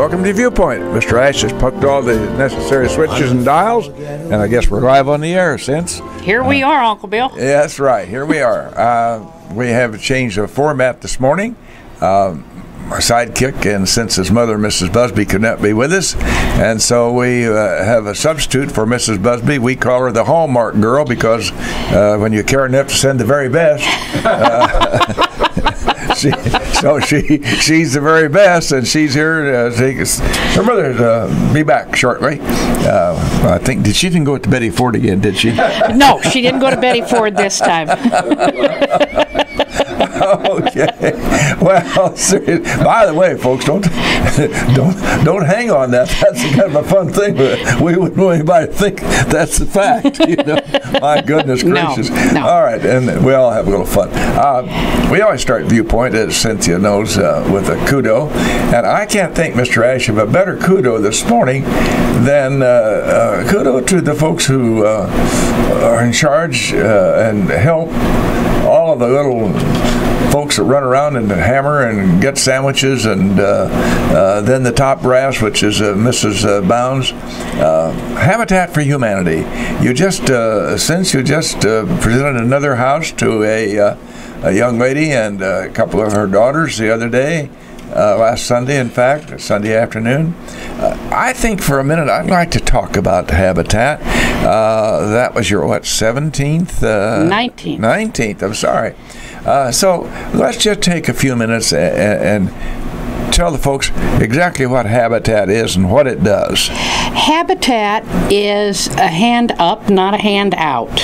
Welcome to Viewpoint. Mr. Ash has poked all the necessary switches and dials, and I guess we're live on the air, Cince. Here we are, Uncle Bill. Yeah, that's right. Here we are. We have changed the format this morning. My sidekick and Cince's mother, Mrs. Busby, could not be with us, and so we have a substitute for Mrs. Busby. We call her the Hallmark girl because when you care enough to send the very best, she's the very best, and she's here to take us. Her mother be back shortly. I think she didn't go to Betty Ford again, did she? No, she didn't go to Betty Ford this time. Okay. Well, by the way, folks, don't hang on that. That's kind of a fun thing, but we wouldn't want anybody to think that's the fact. You know? My goodness gracious. No. All right, and we all have a little fun. We always start Viewpoint, as Cynthia knows, with a kudo, and I can't think, Mr. Ash, of a better kudo this morning than kudo to the folks who are in charge and help all of the little folks that run around and hammer and get sandwiches, and then the top brass, which is Mrs. Bowns. Habitat for Humanity. You just, since you just presented another house to a young lady and a couple of her daughters the other day, last Sunday, in fact, Sunday afternoon. I think for a minute I'd like to talk about Habitat. That was your, what, 17th? 19th. 19th, I'm sorry. So let's just take a few minutes and tell the folks exactly what Habitat is and what it does. Habitat is a hand up, not a hand out.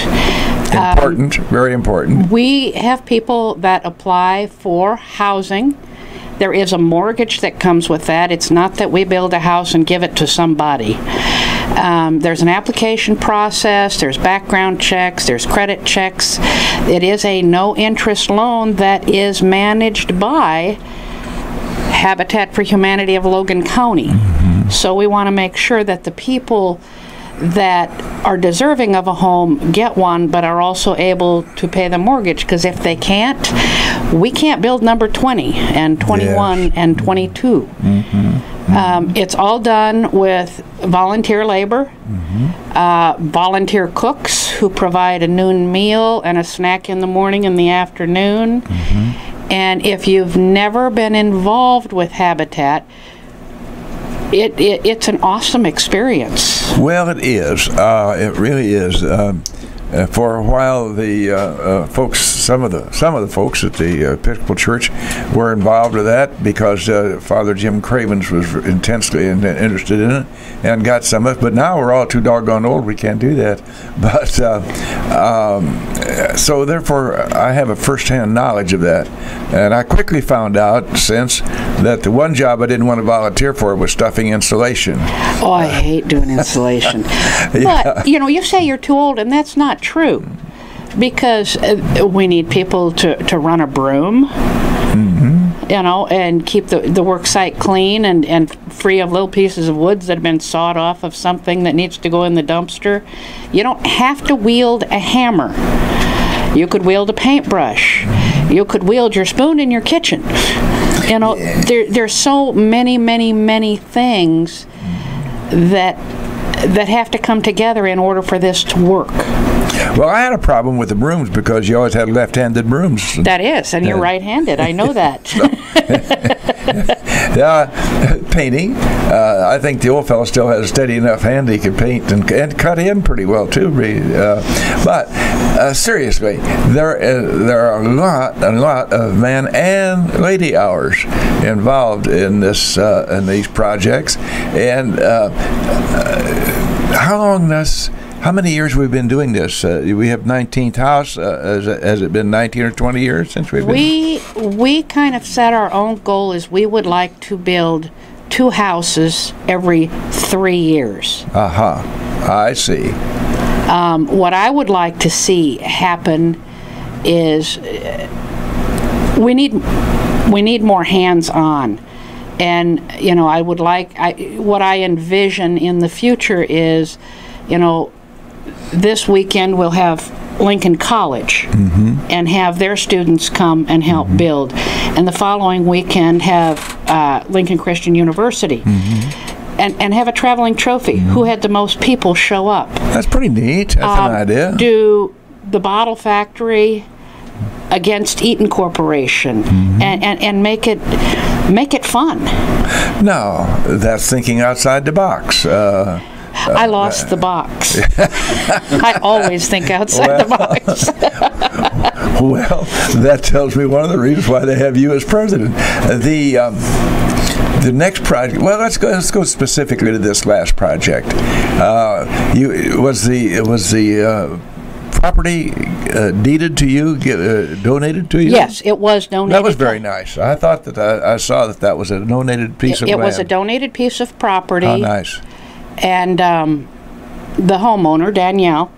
Important, very important. We have people that apply for housing. There is a mortgage that comes with that. It's not that we build a house and give it to somebody. There's an application process, there's background checks, there's credit checks. It is a no-interest loan that is managed by Habitat for Humanity of Logan County. Mm-hmm. So we want to make sure that the people that are deserving of a home get one, but are also able to pay the mortgage, because if they can't, we can't build number 20 and 21 yes. and 22. Mm-hmm. It's all done with volunteer labor, mm-hmm. Volunteer cooks who provide a noon meal and a snack in the morning and the afternoon. Mm-hmm. And if you've never been involved with Habitat, it's an awesome experience. Well, it is. It really is. For a while, the folks, some of the folks at the Episcopal Church were involved with that because Father Jim Cravens was intensely interested in it and got some of it. But now we're all too doggone old; we can't do that. But so therefore, I have a first-hand knowledge of that, and I quickly found out since that the one job I didn't want to volunteer for was stuffing insulation. Oh, I hate doing insulation. Yeah. But you say you're too old, and that's not true, because we need people to run a broom, mm-hmm. And keep the work site clean and free of little pieces of woods that have been sawed off of something that needs to go in the dumpster. You don't have to wield a hammer. You could wield a paintbrush. You could wield your spoon in your kitchen. There's so many things that have to come together in order for this to work. Well, I had a problem with the brooms because you always had left-handed brooms. That is, and you're right-handed. I know that. Painting. I think the old fellow still has a steady enough hand he can paint and cut in pretty well too. But seriously, there are a lot of man and lady hours involved in this in these projects, and how many years we've been doing this? We have 19th house. Has it been 19 or 20 years since we've been? We kind of set our own goal is we would like to build 2 houses every 3 years. I see. What I would like to see happen is we need more hands-on. And I would like what I envision in the future is, this weekend we'll have Lincoln College and have their students come and help build, and the following weekend have Lincoln Christian University. And have a traveling trophy. Who had the most people show up? That's pretty neat. That's an idea. Do the Bottle Factory against Eaton Corporation, and make it fun. No, that's thinking outside the box. I lost the box. I always think outside the box. Well, that tells me one of the reasons why they have you as president. The next project. Well, let's go specifically to this last project. Was the property deeded to you, donated to you? Yes, it was donated. That was very nice. I thought that I saw that was a donated piece of land. It was a donated piece of property. Oh, nice. And the homeowner, Danielle,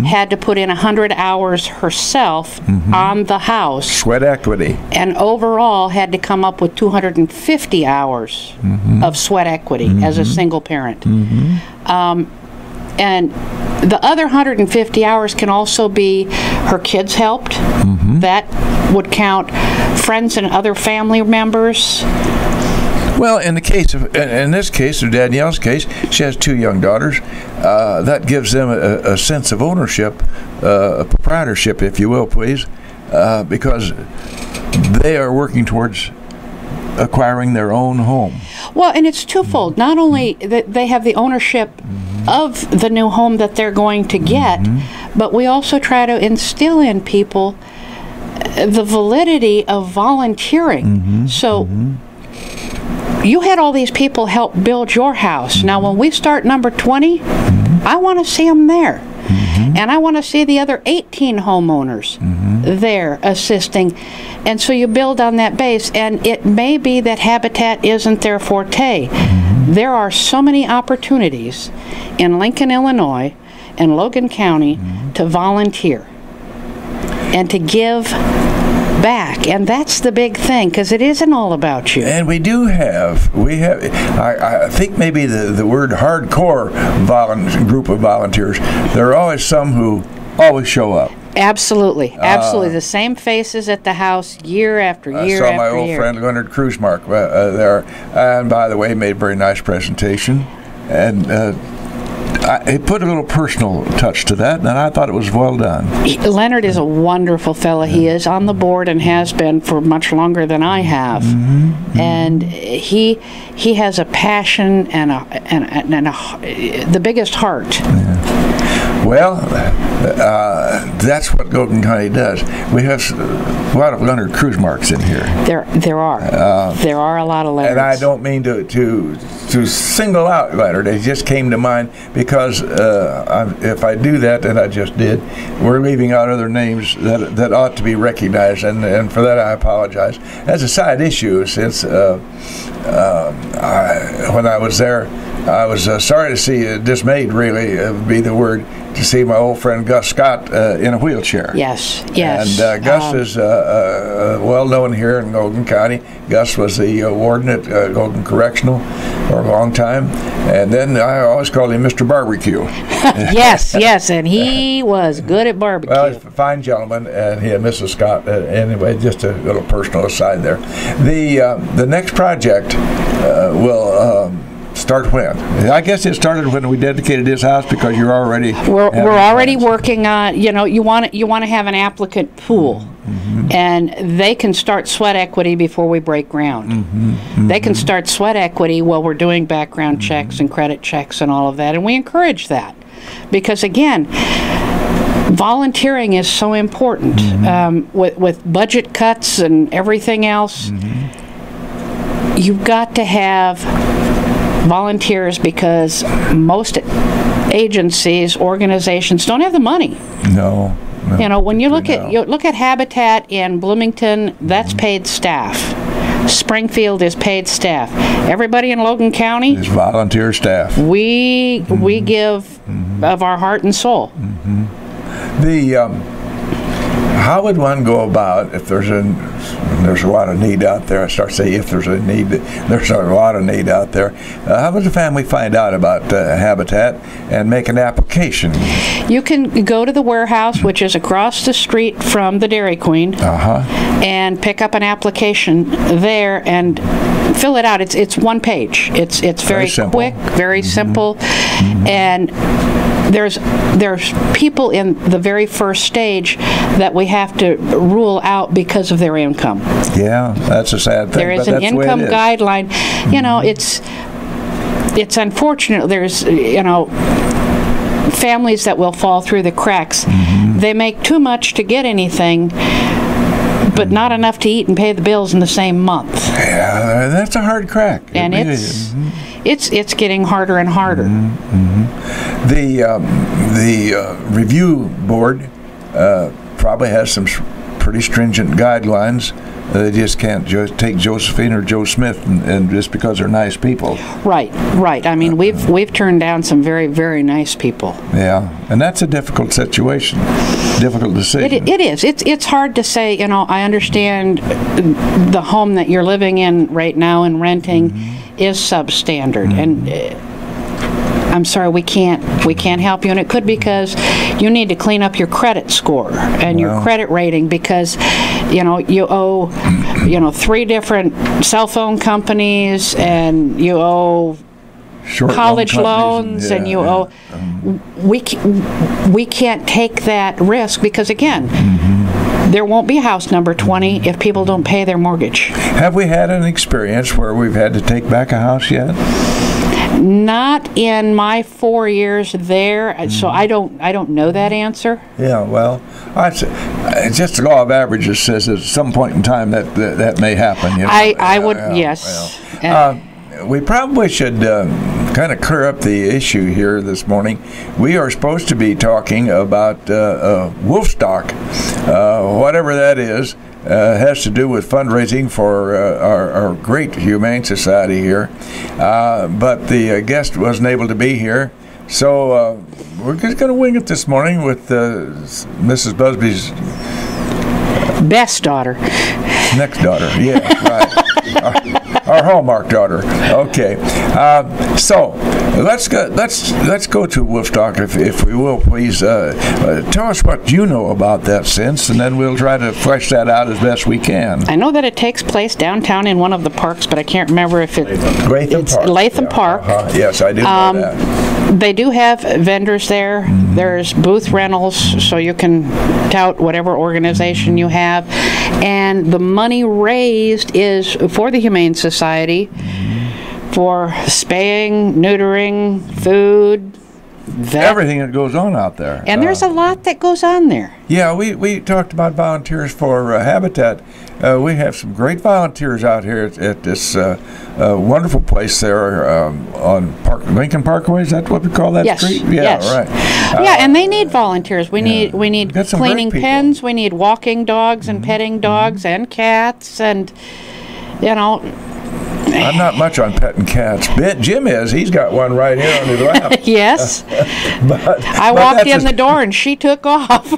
had to put in 100 hours herself on the house. Sweat equity. And overall had to come up with 250 hours of sweat equity as a single parent. And the other 150 hours can also be her kids helped. That would count friends and other family members. Well, in this case, or Danielle's case, she has 2 young daughters. That gives them a sense of ownership, a proprietorship, if you will, please, because they are working towards acquiring their own home. Well, and it's twofold. Not only that they have the ownership of the new home that they're going to get, but we also try to instill in people the validity of volunteering. So you had all these people help build your house. Now, when we start number 20, I want to see them there. And I want to see the other 18 homeowners there assisting. And so you build on that base. And it may be that Habitat isn't their forte. There are so many opportunities in Lincoln, Illinois, and Logan County to volunteer and to give back, and that's the big thing, because it isn't all about you. And we have I think maybe the word hardcore group of volunteers. There are always some who always show up. Absolutely, absolutely. The same faces at the house year after year after year. I saw my old friend Leonard Kruzmark there, and by the way, made a very nice presentation, and he put a little personal touch to that, and I thought it was well done. Leonard is a wonderful fellow. He is on the board and has been for much longer than I have. And he has a passion and the biggest heart. Well, that's what Logan County does. We have a lot of Leonard Kruzmarks in here. There are a lot of Leonards. And I don't mean to single out Leonard. It just came to mind because if I do that, and I just did, we're leaving out other names that ought to be recognized, and for that I apologize. That's a side issue, since when I was there, I was sorry to see, dismayed really be the word, to see my old friend Gus Scott in a wheelchair. Yes. And Gus is well known here in Logan County. Gus was the warden at Logan Correctional for a long time, and then I always called him Mr. Barbecue. yes, and he was good at barbecue. Well, he's a fine gentleman, and he and Mrs. Scott. Anyway, just a little personal aside there. The next project will start when? I guess it started when we dedicated his house, because you're already we're already working on. You want to have an applicant pool, and they can start sweat equity before we break ground. They can start sweat equity while we're doing background checks and credit checks and all of that, and we encourage that, because again, volunteering is so important. With budget cuts and everything else, you've got to have volunteers, because most agencies, organizations don't have the money. No. When you look at Habitat in Bloomington, that's paid staff. Springfield is paid staff. Everybody in Logan County is volunteer staff. We give of our heart and soul. how would one go about if there's a lot of need out there? I start saying if there's a need, there's a lot of need out there. How would the family find out about Habitat and make an application? You can go to the warehouse, which is across the street from the Dairy Queen, and pick up an application there and fill it out. It's one page. It's very quick, very simple, and there's people in the very first stage that we have to rule out because of their income. Yeah, that's a sad thing. There is an income guideline. You know, it's unfortunate. There's, you know, families that will fall through the cracks. They make too much to get anything, but not enough to eat and pay the bills in the same month. Yeah, that's a hard crack. And it's getting harder and harder. The review board probably has some pretty stringent guidelines. They just can't take Josephine or Joe Smith and just because they're nice people. Right. I mean, we've turned down some very, very nice people. Yeah, and that's a difficult situation, difficult decision. It is. It's hard to say. You know, I understand the home that you're living in right now and renting is substandard, and I'm sorry, we can't help you, and it could be because you need to clean up your credit score and your credit rating because, you know, you owe, you know, 3 different cell phone companies, and you owe college loans, and you owe. We can't take that risk because, again, there won't be house number 20 if people don't pay their mortgage. Have we had an experience where we've had to take back a house yet? Not in my 4 years there, so I don't know that answer. Yeah, well, just the law of averages says at some point in time that may happen. You know? I would, yes. Well. We probably should kind of clear up the issue here this morning. We are supposed to be talking about wolf stock, whatever that is. Has to do with fundraising for our great Humane Society here. But the guest wasn't able to be here. So we're just going to wing it this morning with Mrs. Busby's best daughter. Next daughter, yeah, right. Our Hallmark daughter. Okay, so let's go to Wolfstock, if we will, please. Tell us what you know about that Cince, and then we'll try to flesh that out as best we can. I know that it takes place downtown in one of the parks, but I can't remember if it's Latham Park. Yes, I do know that. They do have vendors there. There's booth rentals, so you can tout whatever organization you have. And the money raised is for the Humane Society for spaying, neutering, food, everything that goes on out there. And there's a lot that goes on there. Yeah, we talked about volunteers for Habitat. We have some great volunteers out here at this wonderful place there on Lincoln Parkway. Is that what we call that street? Yeah, yes. Right. Yeah, and they need volunteers. We need cleaning pens. We need walking dogs and petting dogs and cats, and you know. I'm not much on petting cats. Jim is. He's got one right here on his lap. Yes. I walked in the door and she took off.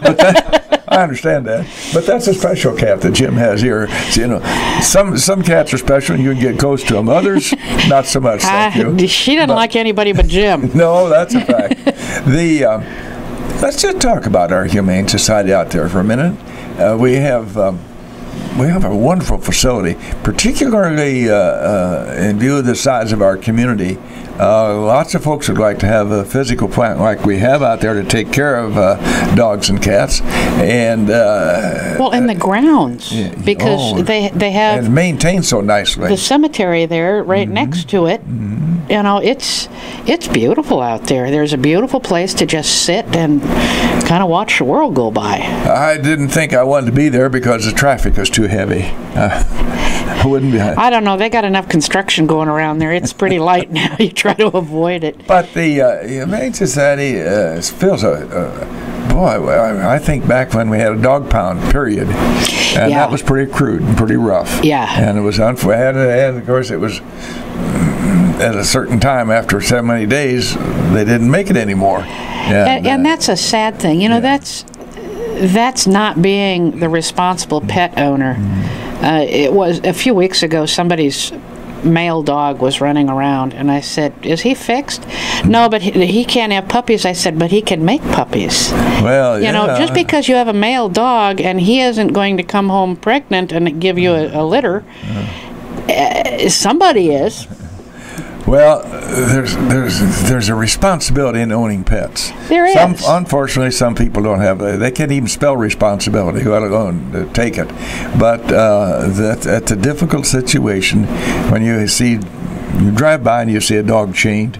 I understand that, but that's a special cat that Jim has here. So, you know, some cats are special and you can get close to them. Others, not so much. Thank you. She doesn't like anybody but Jim. No, that's a fact. Let's just talk about our Humane Society out there for a minute. We have a wonderful facility, particularly in view of the size of our community. Lots of folks would like to have a physical plant like we have out there to take care of dogs and cats, and and the grounds, because they have and maintained so nicely. The cemetery there, right next to it. You know, it's beautiful out there. There's a beautiful place to just sit and kind of watch the world go by. I didn't think I wanted to be there because the traffic was too heavy. I wouldn't be. I don't know. They got enough construction going around there. It's pretty light now. You try to avoid it. But the Humane Society feels I think back when we had a dog pound, period. And that was pretty crude and pretty rough. Yeah. And it was unfair. And of course, it was at a certain time, after so many days, they didn't make it anymore. And that's a sad thing. You know, that's that's not being the responsible pet owner. It was a few weeks ago, somebody's male dog was running around, and I said, is he fixed? No, but he can't have puppies. I said, but he can make puppies. Well, you know, just because you have a male dog and he isn't going to come home pregnant and give you a litter, somebody is. Well, there's a responsibility in owning pets. There is. Unfortunately, some people don't have. They can't even spell responsibility, let alone take it. But that's a difficult situation when you drive by and you see a dog chained.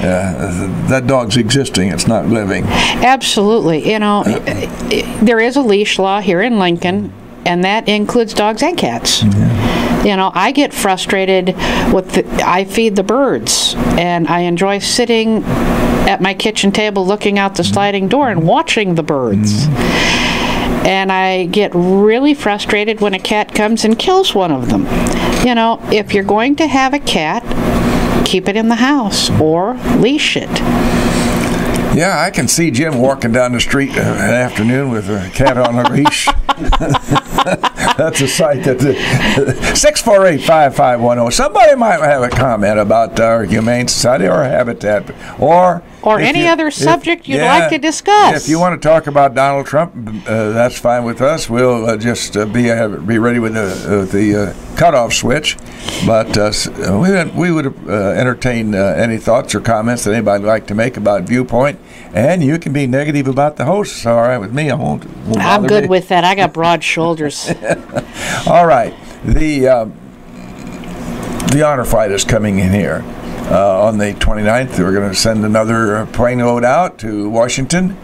That dog's existing. It's not living. Absolutely. You know, there is a leash law here in Lincoln, and that includes dogs and cats. Yeah. You know, I get frustrated with I feed the birds, and I enjoy sitting at my kitchen table looking out the sliding door and watching the birds. And I get really frustrated when a cat comes and kills one of them. You know, if you're going to have a cat, keep it in the house or leash it. Yeah, I can see Jim walking down the street an afternoon with a cat on a leash. That's a sight. 648-5510. Somebody might have a comment about our Humane Society or habitat, or any other subject you'd like to discuss. If you want to talk about Donald Trump, that's fine with us. We'll just be ready with the cutoff switch. But we would entertain any thoughts or comments that anybody would like to make about Viewpoint. And you can be negative about the host. It's all right with me. I'm good with that. I got broad shoulders. All right. The honor flight is coming in here. On the 29th, we're going to send another plane load out to Washington.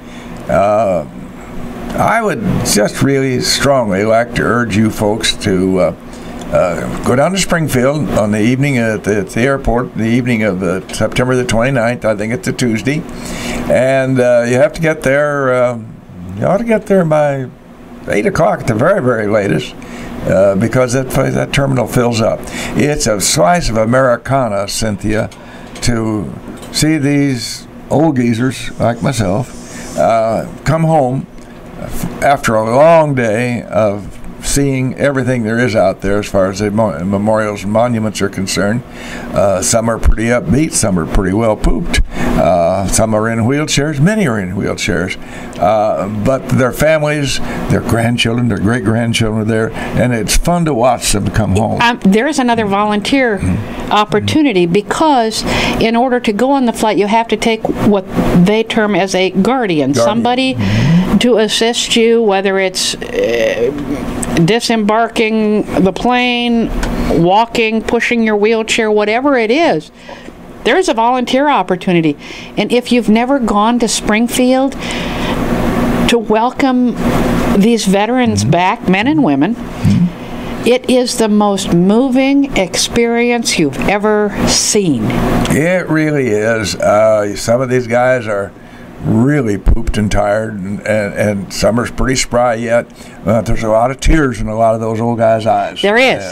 I would just really strongly like to urge you folks to go down to Springfield on the evening at the airport, the evening of September the 29th. I think it's a Tuesday. And you have to get there, you ought to get there by 8 o'clock at the very, very latest. Because that terminal fills up. It's a slice of Americana, Cynthia, to see these old geezers like myself come home after a long day of seeing everything there is out there as far as the memorials and monuments are concerned. Some are pretty upbeat, some are pretty well pooped, some are in wheelchairs, many are in wheelchairs, but their families, their grandchildren, their great-grandchildren are there, and it's fun to watch them come home. There's another volunteer opportunity, because in order to go on the flight, you have to take what they term as a guardian. Somebody to assist you, whether it's disembarking the plane, walking, pushing your wheelchair, whatever it is. There's a volunteer opportunity. And if you've never gone to Springfield to welcome these veterans back, men and women, it is the most moving experience you've ever seen. It really is. Some of these guys are really pooped and tired, and some are pretty spry yet. There's a lot of tears in a lot of those old guys' eyes. There is.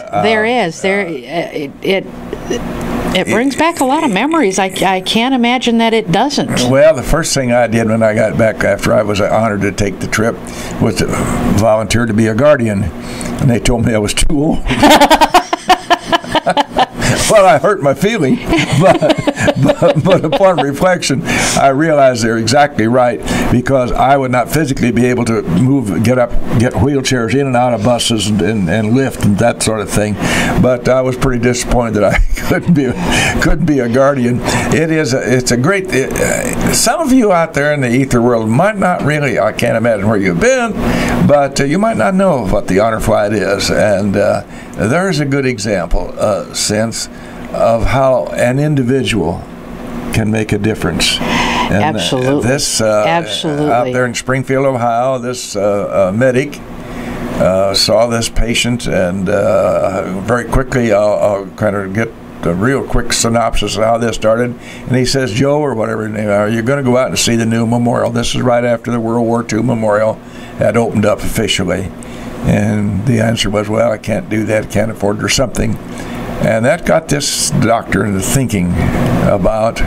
It brings back a lot of memories. I can't imagine that it doesn't. Well, the first thing I did when I got back after I was honored to take the trip was to volunteer to be a guardian, and they told me I was too old. Well, I hurt my feeling, but upon reflection, I realized they're exactly right, because I would not physically be able to get wheelchairs in and out of buses and lift and that sort of thing. But I was pretty disappointed that I couldn't be a guardian. It's a great. Some of you out there in the ether world might not really. I can't imagine where you've been, but you might not know what the honor flight is, and there's a good example, Cince, of how an individual can make a difference. And absolutely. Absolutely. Out there in Springfield, Ohio, this medic saw this patient, and very quickly I'll kind of get a real quick synopsis of how this started. And he says, Joe, or whatever his name, are you going to go out and see the new memorial? This is right after the World War II memorial had opened up officially. And the answer was, well, I can't do that, can't afford it, or something. And that got this doctor into thinking about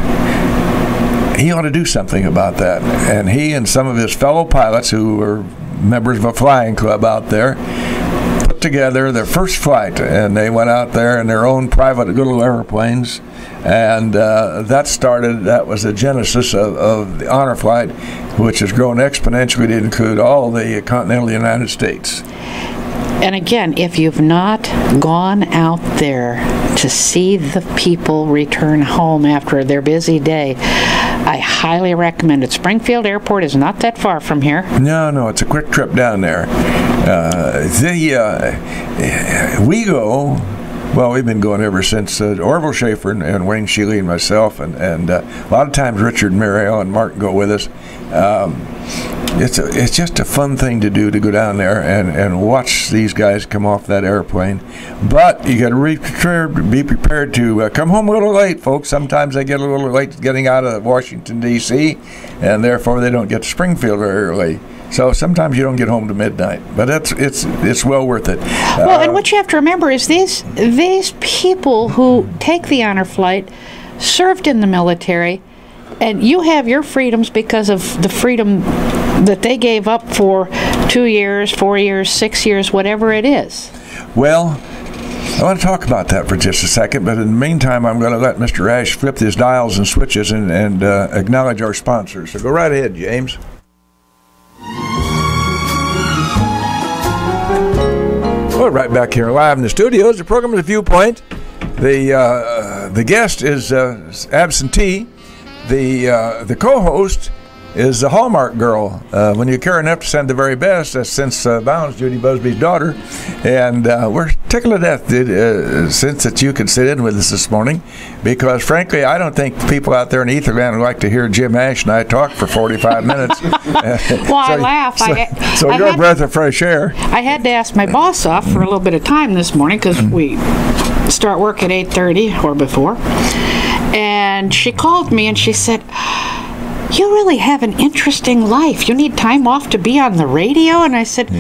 he ought to do something about that. And he and some of his fellow pilots who were members of a flying club out there, put together their first flight, and they went out there in their own private little airplanes, and that was the genesis of the honor flight, which has grown exponentially to include all the continental United States. And again, if you've not gone out there to see the people return home after their busy day, I highly recommend it. Springfield Airport is not that far from here. No, it's a quick trip down there. We go. Well, we've been going ever since Orville Schaefer and Wayne Sheely and myself, and a lot of times Richard Muriel and Mark go with us. It's just a fun thing to do, to go down there and watch these guys come off that airplane. But you got to be prepared to come home a little late, folks. Sometimes they get a little late getting out of Washington, D.C., and therefore they don't get to Springfield very early. So sometimes you don't get home to midnight, but it's well worth it. Well, and what you have to remember is these people who take the honor flight served in the military, and you have your freedoms because of the freedom that they gave up for 2 years, 4 years, 6 years, whatever it is. Well, I want to talk about that for just a second, but in the meantime, I'm going to let Mr. Ash flip his dials and switches and acknowledge our sponsors. So go right ahead, James. Well, right back here live in the studios. The program is Viewpoint. The guest is absentee. The co-host is the Hallmark girl. When you care enough to send the very best, that's Cince Bowns, Judy Busby's daughter. And we're tickled to death, Cince, that you could sit in with us this morning, because frankly, I don't think people out there in Etherland would like to hear Jim Ash and I talk for 45 minutes. I laugh. So you're a breath of fresh air. I had to ask my boss off for a little bit of time this morning because we start work at 8:30 or before. And she called me and she said, "You really have an interesting life. You need time off to be on the radio?" And I said,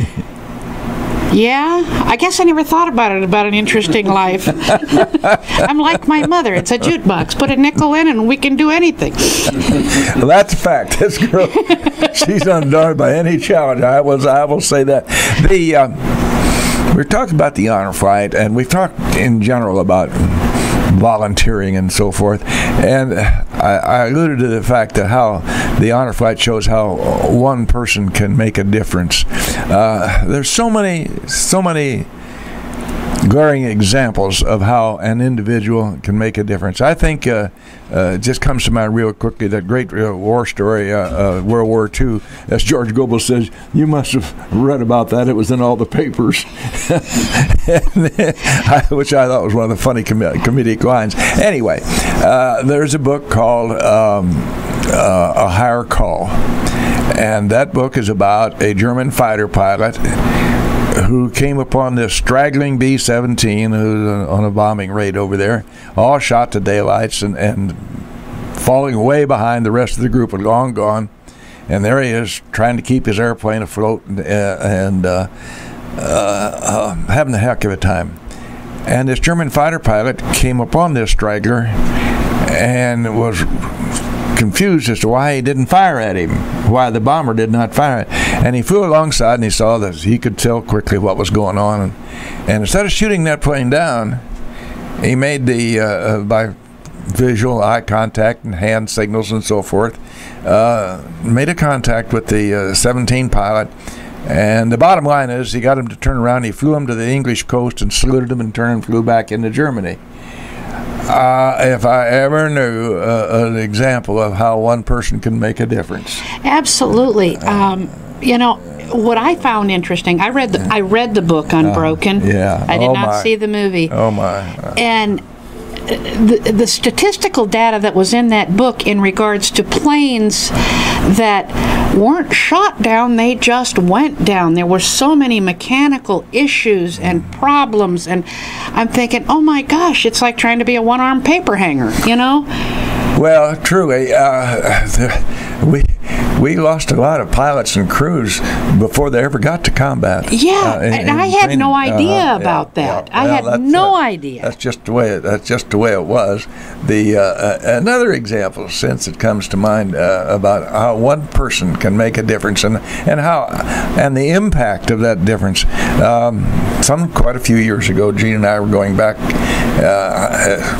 "Yeah, I guess I never thought about an interesting life." I'm like my mother. It's a jukebox. Put a nickel in and we can do anything. Well, that's a fact. This girl, she's undone by any challenge. I will say that. We're talking about the honor flight, and we've talked in general about volunteering and so forth, and I alluded to the fact that how the honor flight shows how one person can make a difference. There's so many glaring examples of how an individual can make a difference. I think it just comes to mind real quickly that great war story, World War II. As George Goebbels says, you must have read about that. It was in all the papers, which I thought was one of the funny comedic lines. Anyway, there's a book called A Higher Call, and that book is about a German fighter pilot who came upon this straggling B-17 who's on a bombing raid over there, all shot to daylights and falling way behind the rest of the group, and long gone. And there he is trying to keep his airplane afloat and having a heck of a time. And this German fighter pilot came upon this straggler and was confused as to why he didn't fire at him, why the bomber did not fire. And he flew alongside and he saw that he could tell quickly what was going on. And instead of shooting that plane down, he made by visual eye contact and hand signals and so forth, made a contact with the 17 pilot. And the bottom line is he got him to turn around. He flew him to the English coast and saluted him and turned and flew back into Germany. If I ever knew an example of how one person can make a difference. Absolutely. You know, what I found interesting, I read the book Unbroken. I did not see the movie. Oh my. And the statistical data that was in that book in regards to planes that weren't shot down, they just went down. There were so many mechanical issues and problems, and I'm thinking, oh my gosh, it's like trying to be a one-armed paper hanger, you know? Well, truly, we we lost a lot of pilots and crews before they ever got to combat. Yeah, and I had no idea about that. I had no idea. That's just the way it was. Another example, since it comes to mind, about how one person can make a difference, and the impact of that difference. Quite a few years ago, Gene and I were going back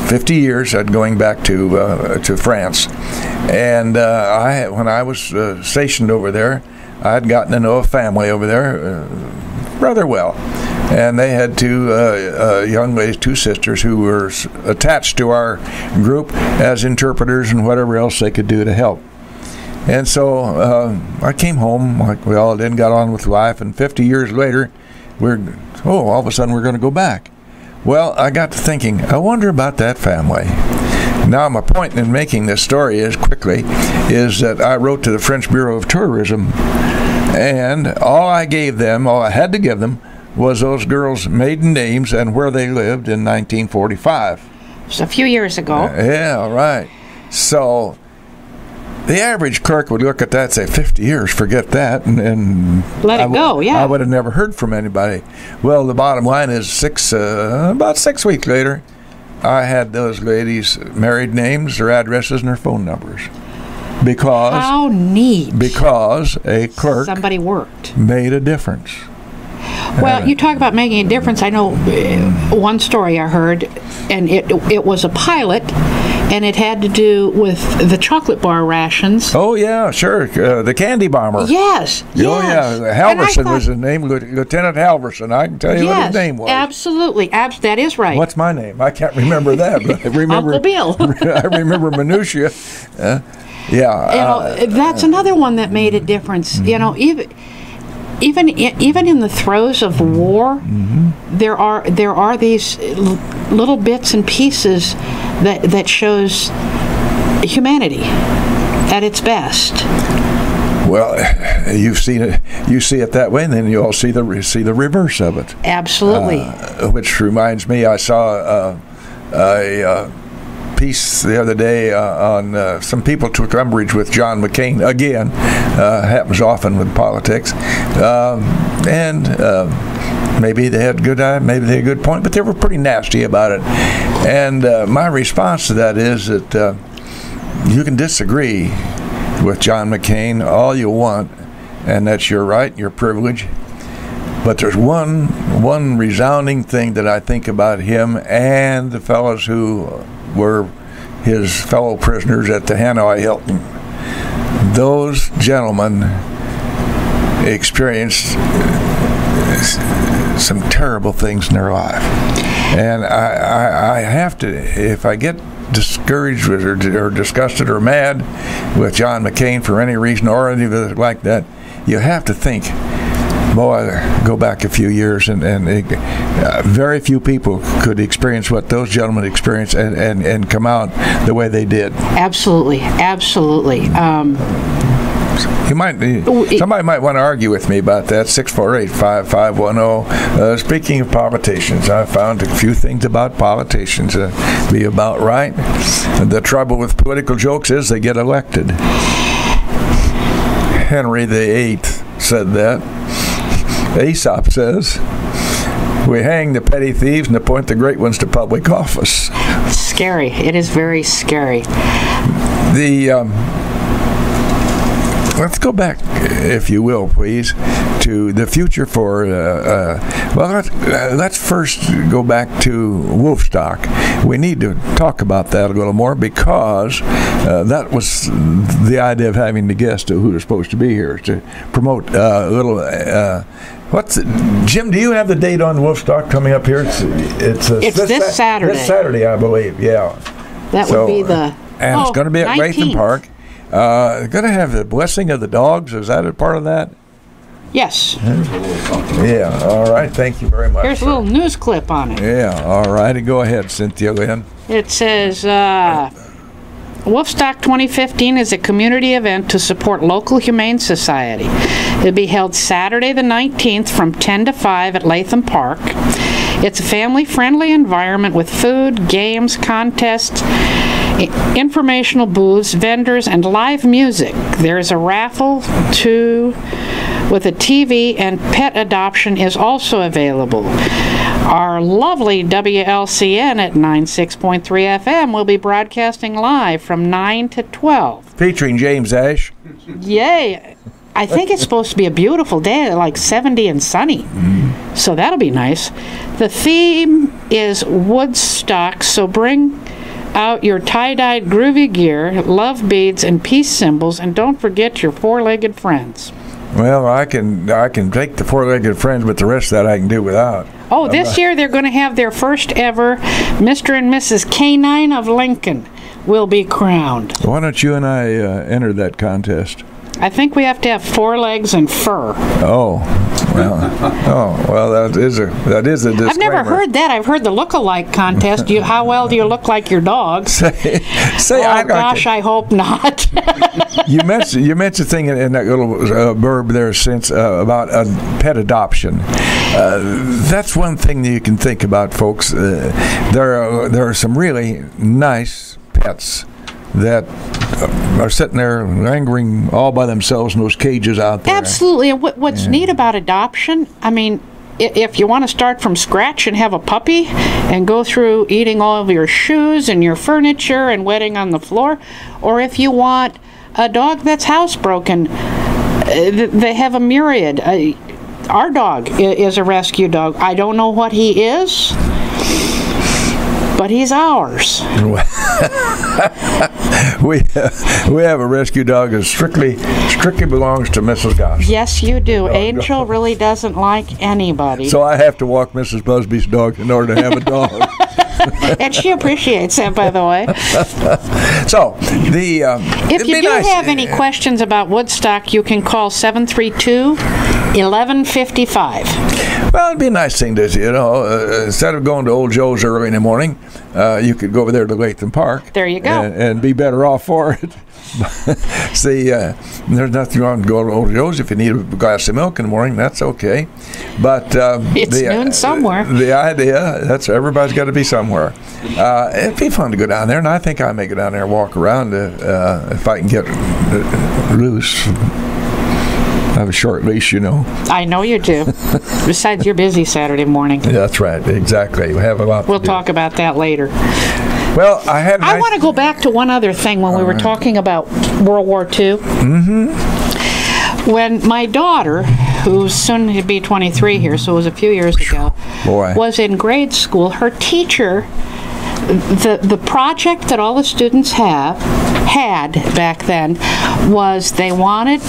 50 years. Going back to France, and when I was stationed over there, I had gotten to know a family over there rather well, and they had two young ladies, two sisters, who were attached to our group as interpreters and whatever else they could do to help. And so I came home, like we all did, got on with life, and 50 years later, all of a sudden we're going to go back. Well, I got to thinking, I wonder about that family. Now, my point in making this story is that I wrote to the French Bureau of Tourism, and all I had to give them, was those girls' maiden names and where they lived in 1945. It's a few years ago. Yeah, right. So the average clerk would look at that and say, 50 years, forget that, and let it go, yeah. I would have never heard from anybody. Well, the bottom line is about 6 weeks later, I had those ladies' married names, their addresses, and their phone numbers. How neat. Because a clerk somebody worked. Made a difference. Well, you talk about making a difference. I know one story I heard, and it was a pilot, and it had to do with the chocolate bar rations. Oh, yeah, sure. The candy bomber. Yes. Oh, yeah. Halverson was his name, Lieutenant Halverson. I can tell you what his name was. Absolutely. That is right. What's my name? I can't remember that, but I remember Uncle Bill. I remember minutia. Yeah. That's another one that made a difference. Mm-hmm. Even in the throes of war, mm-hmm. there are these little bits and pieces that shows humanity at its best. Well, you see it that way, and then you all see the reverse of it. Absolutely. Which reminds me, I saw a piece the other day on some people took umbrage with John McCain. Again, happens often with politics, and maybe they had a good point, but they were pretty nasty about it. And my response to that is that you can disagree with John McCain all you want, and that's your right, your privilege. But there's one resounding thing that I think about him and the fellows who were his fellow prisoners at the Hanoi Hilton. Those gentlemen experienced some terrible things in their life. And I have to, if I get discouraged or disgusted or mad with John McCain for any reason or anything like that, you have to think, boy, go back a few years, and very few people could experience what those gentlemen experienced and come out the way they did. Absolutely. Somebody might want to argue with me about that. 648-5510. Speaking of politicians, I found a few things about politicians be about right. The trouble with political jokes is they get elected. Henry VIII said that. Aesop says, we hang the petty thieves and appoint the great ones to public office. Scary. It is very scary. Let's go back, if you will, please, to the future for, let's first go back to Wolfstock. We need to talk about that a little more because that was the idea of having the guest who are supposed to be here, to promote a little... Jim, do you have the date on Wolfstock coming up here? It's this Saturday. This Saturday, I believe, yeah. That would be the... And it's going to be at 19th. Latham Park. Going to have the blessing of the dogs. Is that a part of that? Yes. Yeah, all right. Thank you very much. Here's a little news clip on it. Yeah, all righty. Go ahead, Cynthia Lynn. It says... Wolfstock 2015 is a community event to support local humane society. It will be held Saturday the 19th from 10 to 5 at Latham Park. It's a family-friendly environment with food, games, contests, Informational booths, vendors, and live music. There's a raffle with a TV, and pet adoption is also available. Our lovely WLCN at 96.3 FM will be broadcasting live from 9 to 12. Featuring James Ash. Yay! I think it's supposed to be a beautiful day, like 70 and sunny. So that'll be nice. The theme is Woodstock, so bring out your tie-dyed groovy gear, love beads, and peace symbols, and don't forget your four-legged friends. Well, I can take the four-legged friends, but the rest of that I can do without. Oh, this year they're going to have their first ever Mr. and Mrs. Canine of Lincoln will be crowned. Why don't you and I enter that contest? I think we have to have 4 legs and fur. Oh, well, that is a disclaimer. I've never heard that. I've heard the look-alike contest. How well do you look like your dog? I hope not. You mentioned a thing in that little blurb there, Cince, about pet adoption. That's one thing that you can think about, folks. There are some really nice pets that are sitting there lingering all by themselves in those cages out there. Absolutely. And what's neat about adoption, I mean, if you want to start from scratch and have a puppy and go through eating all of your shoes and your furniture and wetting on the floor, or if you want a dog that's housebroken, they have a myriad. Our dog is a rescue dog. I don't know what he is, but he's ours. We have a rescue dog that strictly belongs to Mrs. Gossett. Yes, you do. Angel really doesn't like anybody. So I have to walk Mrs. Busby's dog in order to have a dog. And she appreciates that, by the way. So, if you do have any questions about Woodstock, you can call 732-1155. Well, it'd be a nice thing to, instead of going to Old Joe's early in the morning, you could go over there to Latham Park. There you go. And be better off for it. See, there's nothing wrong to go to Old Joe's if you need a glass of milk in the morning. That's okay. But it's noon somewhere. The idea, that's everybody's got to be somewhere. It'd be fun to go down there, and I think I may go down there and walk around if I can get loose. I have a short leash, I know you do. Besides, you're busy Saturday morning. Yeah, that's right. Exactly. We have a lot. We'll talk about that later. Well, I want to go back to one other thing when we were talking about World War II. Mm-hmm. When my daughter, who's soon to be 23 here, so it was a few years ago, was in grade school, her teacher, the project that all the students had back then was they wanted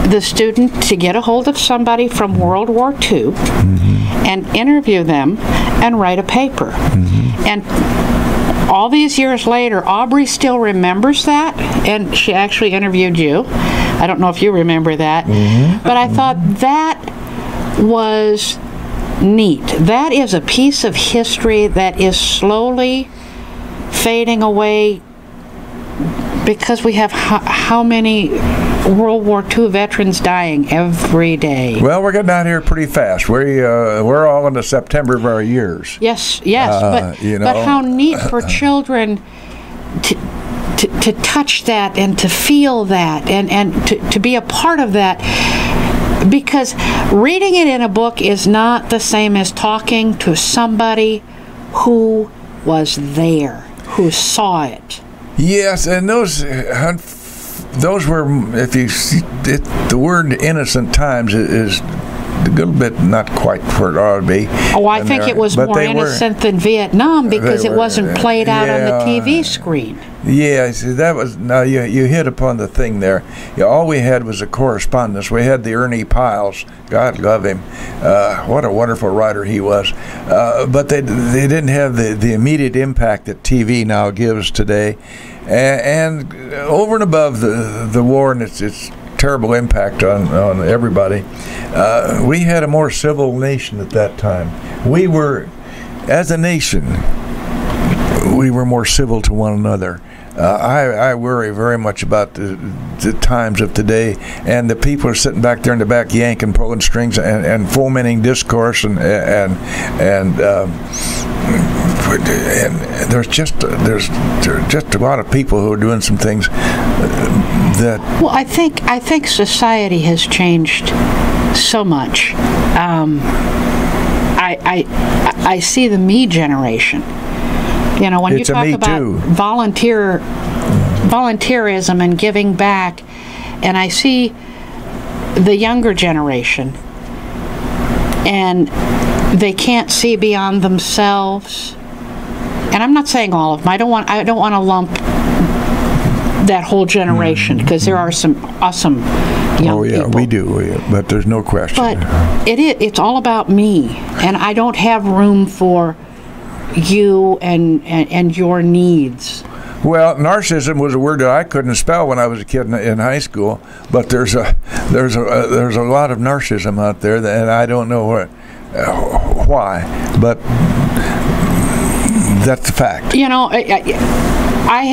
the student to get a hold of somebody from World War II and interview them and write a paper. And all these years later, Aubrey still remembers that, and she actually interviewed you. I don't know if you remember that, but I thought that was neat. That is a piece of history that is slowly fading away because we have how many World War II veterans dying every day. Well, we're getting out here pretty fast. We're all into September of our years. Yes, but how neat for children to touch that and to feel that and to be a part of that. Because reading it in a book is not the same as talking to somebody who was there, who saw it. Yes, and those were, if you see it, the word innocent times is a little bit not quite where it ought to be. Oh, I think it was more innocent than Vietnam because it wasn't played out on the TV screen. Yeah, see, that was, now you hit upon the thing there. All we had was a correspondence. We had the Ernie Piles. God love him. What a wonderful writer he was. But they didn't have the immediate impact that TV now gives today. And over and above the war and its terrible impact on everybody, we had a more civil nation at that time. We were, as a nation, we were more civil to one another. I worry very much about the times of today, and the people are sitting back there in the back yanking, pulling strings, and fomenting discourse, and there's just a lot of people who are doing some things that. Well, I think society has changed so much. I see the me generation. You know, when you talk about volunteerism and giving back, and I see the younger generation, and they can't see beyond themselves. And I'm not saying all of them. I don't want to lump that whole generation, because there are some awesome young people. We do, but there's no question. But it's all about me, and I don't have room for you and your needs. Well, narcissism was a word that I couldn't spell when I was a kid in high school, but there's a lot of narcissism out there, and I don't know why, but that's the fact. You know, I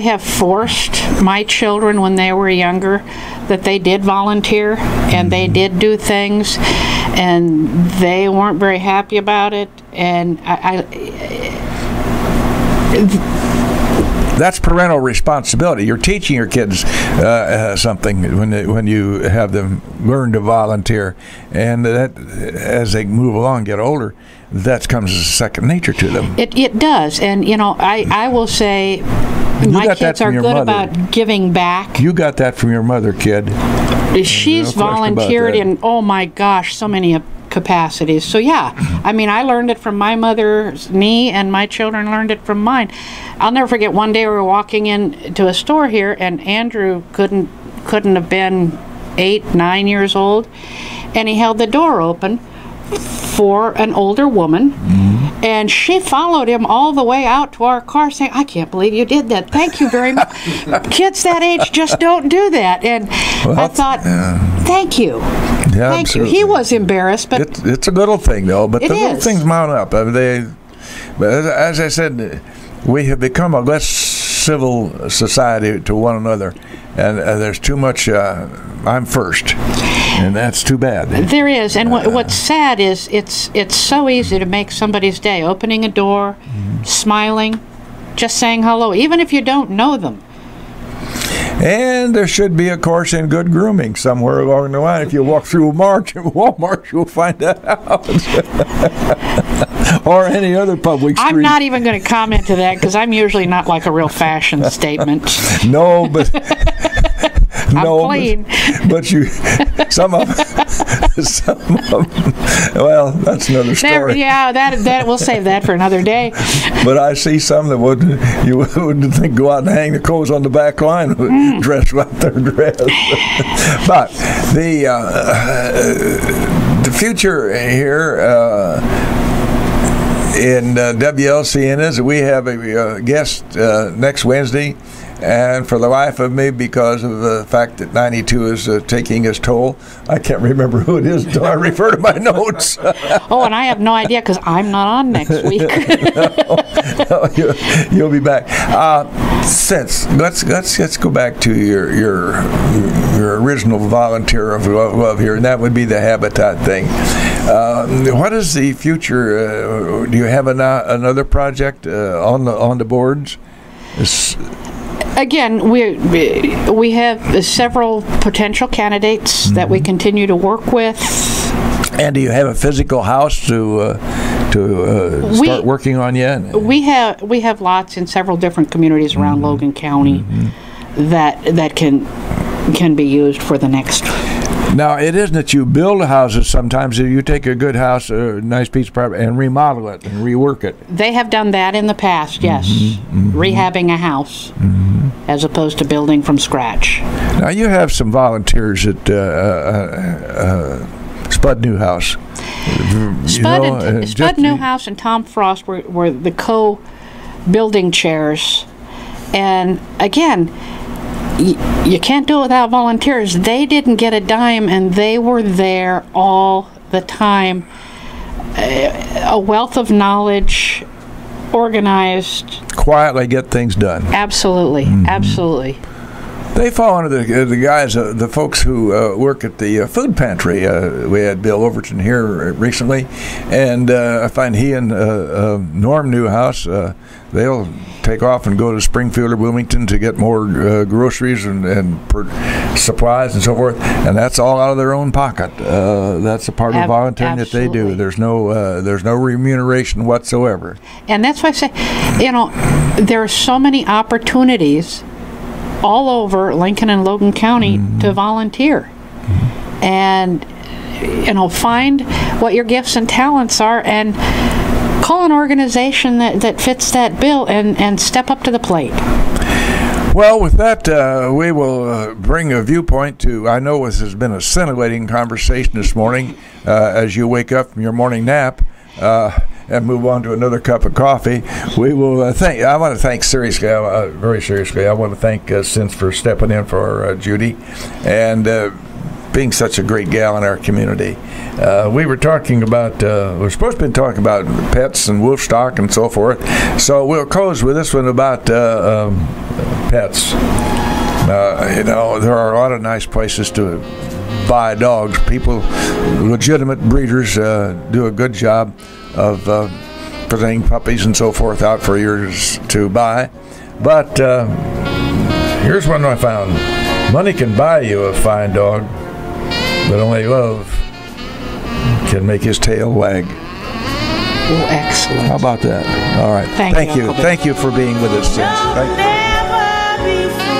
have forced my children when they were younger that they did volunteer and they did do things, and they weren't very happy about it, and that's parental responsibility. You're teaching your kids something when you have them learn to volunteer, and that as they move along, get older, that comes as second nature to them. It does, and you know, I will say my kids are good about giving back. You got that from your mother, kid. She's volunteered in, oh my gosh, so many capacities. So yeah, I mean, I learned it from my mother's knee, and my children learned it from mine. I'll never forget, one day we were walking into a store here, and Andrew couldn't have been 8, 9 years old, and he held the door open for an older woman, and she followed him all the way out to our car saying, I can't believe you did that. Thank you very much. Kids that age just don't do that. And I thought, thank you. Yeah, thank you. He was embarrassed, but it's a little thing, though. But the little is. things mount up. But as I said, we have become a less civil society to one another, and there's too much. I'm first, and that's too bad. There is, and what's sad is it's so easy to make somebody's day. Opening a door, smiling, just saying hello, even if you don't know them. And there should be a course in good grooming somewhere along the line. If you walk through Walmart, you'll find that out. Or any other public street. I'm not even going to comment to that, because I'm usually not like a real fashion statement. No, but I'm clean. But some of them. Well, that's another story. That we'll save that for another day. But I see some that you wouldn't think go out and hang the clothes on the back line, dress like their dress. But the future here in WLCN is we have a guest next Wednesday. And for the life of me, because of the fact that 92 is taking its toll, I can't remember who it is until I refer to my notes. Oh, and I have no idea, because I'm not on next week. No, you'll be back. Cince, let's go back to your original volunteer of love here, and that would be the habitat thing. What is the future? Do you have another project on the boards? Again, we have several potential candidates that we continue to work with. And do you have a physical house to start working on yet? We have lots in several different communities around Logan County that can be used for the next. Now, it isn't that you build houses sometimes. You take a good house, a nice piece of property, and remodel it and rework it. They have done that in the past, yes. Rehabbing a house as opposed to building from scratch. Now, you have some volunteers at Spud Newhouse. Spud Newhouse and Tom Frost were the co-building chairs. And again, you can't do it without volunteers. They didn't get a dime, and they were there all the time. A wealth of knowledge, organized. Quietly get things done. Absolutely, absolutely. They fall under the guys, the folks who work at the food pantry. We had Bill Overton here recently, and I find he and Norm Newhouse, they'll take off and go to Springfield or Bloomington to get more groceries and supplies and so forth, and that's all out of their own pocket. That's a part of volunteering that they do. There's no remuneration whatsoever. And that's why I say, there are so many opportunities all over Lincoln and Logan County to volunteer. And, find what your gifts and talents are and call an organization that fits that bill and step up to the plate. Well, with that, we will bring a viewpoint to, I know this has been a scintillating conversation this morning as you wake up from your morning nap. And move on to another cup of coffee. We will I want to thank seriously, very seriously, I want to thank Cince for stepping in for Judy and being such a great gal in our community. We were talking about, we're supposed to be talking about pets and wolf stock and so forth. So we'll close with this one about pets. There are a lot of nice places to buy dogs. People, legitimate breeders, do a good job of presenting puppies and so forth out for yours to buy. But here's one I found. Money can buy you a fine dog, but only love can make his tail wag. Oh, excellent. How about that? All right. Thank you. Thank you for being with us, Cince. Thank you.